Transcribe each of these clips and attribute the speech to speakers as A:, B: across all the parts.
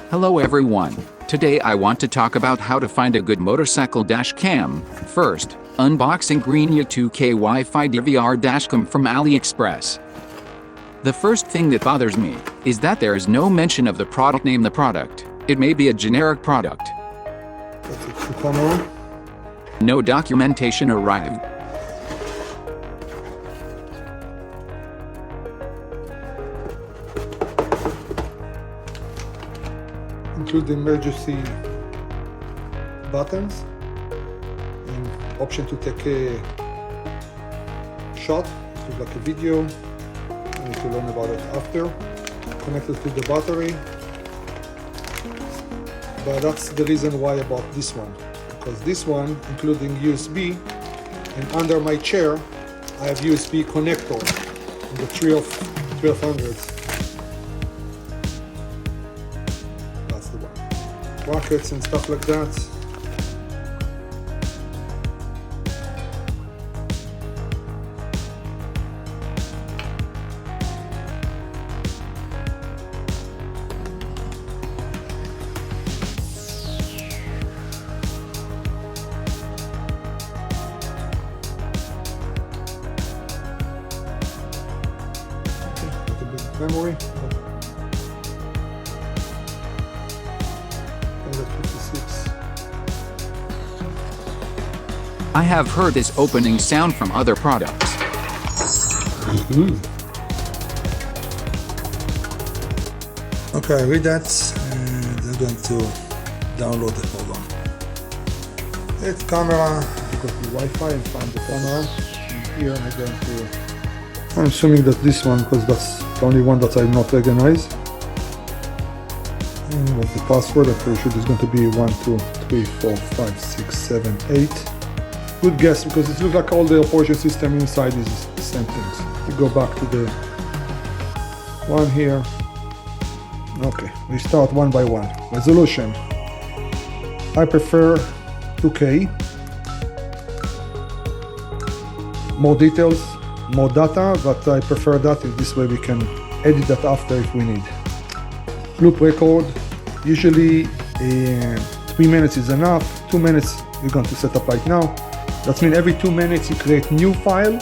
A: Hello everyone. Today I want to talk about how to find a good motorcycle dash cam. First, unboxing greenyi 2K Wi-Fi DVR dashcam from AliExpress. The first thing that bothers me is that there is no mention of the product name. The product. It may be a generic product. No documentation arrived.
B: Include the emergency buttons and option to take a shot, to like a video. I need to learn about it after. Connected to the battery. But that's the reason why I bought this one, because this one, including USB, and under my chair I have USB connector in the 1200s. That's the one. Brackets and stuff like that. Memory. 56.
A: I have heard this opening sound from other products.
B: Okay, I read that and I'm going to download it. Hold on. It's camera. I got the Wi-Fi and find the camera. And here I'm going to. I'm assuming that this one, because that's the only one that I not recognize. And what's the password? I'm pretty sure it's going to be 1, 2, 3, 4, 5, 6, 7, 8. Good guess, because it looks like all the operation system inside is the same things. We go back to the one here. Okay, we start one by one. Resolution. I prefer 2K. More details, more data, but I prefer that. In this way we can edit that after if we need. Loop record. Usually 3 minutes is enough. 2 minutes we're going to set up right now. That means every 2 minutes you create new file.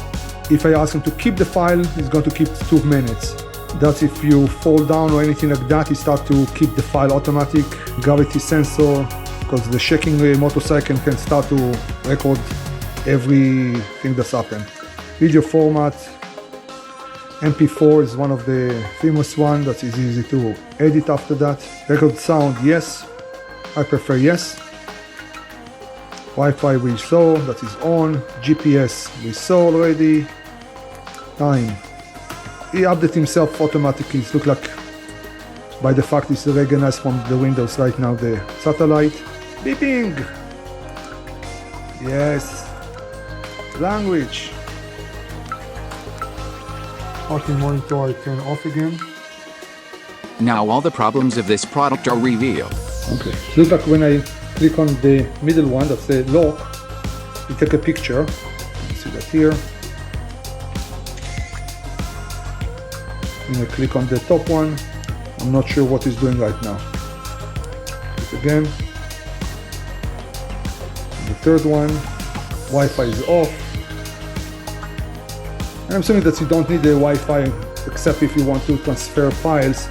B: If I ask him to keep the file, he's going to keep 2 minutes. That's if you fall down or anything like that, he start to keep the file automatic. Gravity sensor, because the shaking motorcycle can start to record everything that's happened. Video format, MP4 is one of the famous ones that is easy to edit after that. Record sound, yes. I prefer yes. Wi-Fi we saw, that is on. GPS we saw already. Time. He updates himself automatically. It looks like by the fact it's recognized from the windows right now the satellite. Beeping! Yes. Language. Parking monitor I turn off again.
A: Now all the problems of this product are revealed.
B: Okay. It looks like when I click on the middle one, that's the lock, you take a picture. You see that here. And I click on the top one. I'm not sure what it's doing right now. Click again. The third one, Wi-Fi is off. And I'm assuming that you don't need the Wi-Fi except if you want to transfer files.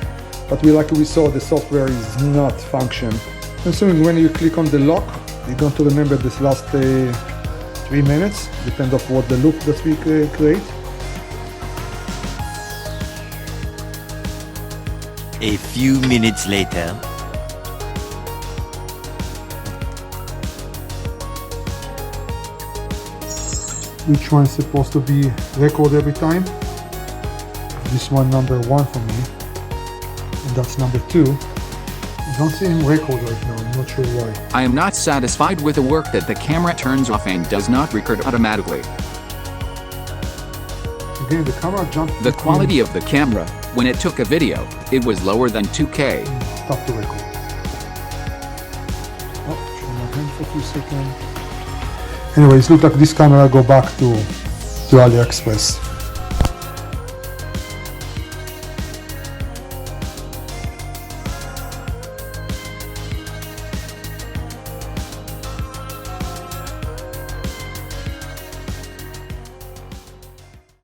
B: But like we saw, the software is not function. I'm assuming when you click on the lock, you're going to remember this last 3 minutes, depending on what the loop that we create.
C: A few minutes later.
B: Which one is supposed to be record every time? This one number 1 for me, and that's number 2. I don't see him record right now, I'm not sure why.
A: I am not satisfied with the work that the camera turns off and does not record automatically.
B: Again, the camera jumped.
A: The quality of the camera, when it took a video, it was lower than 2K.
B: Stop the record. Oh, show my hand for 2 seconds. Anyways, look like this camera go back to AliExpress.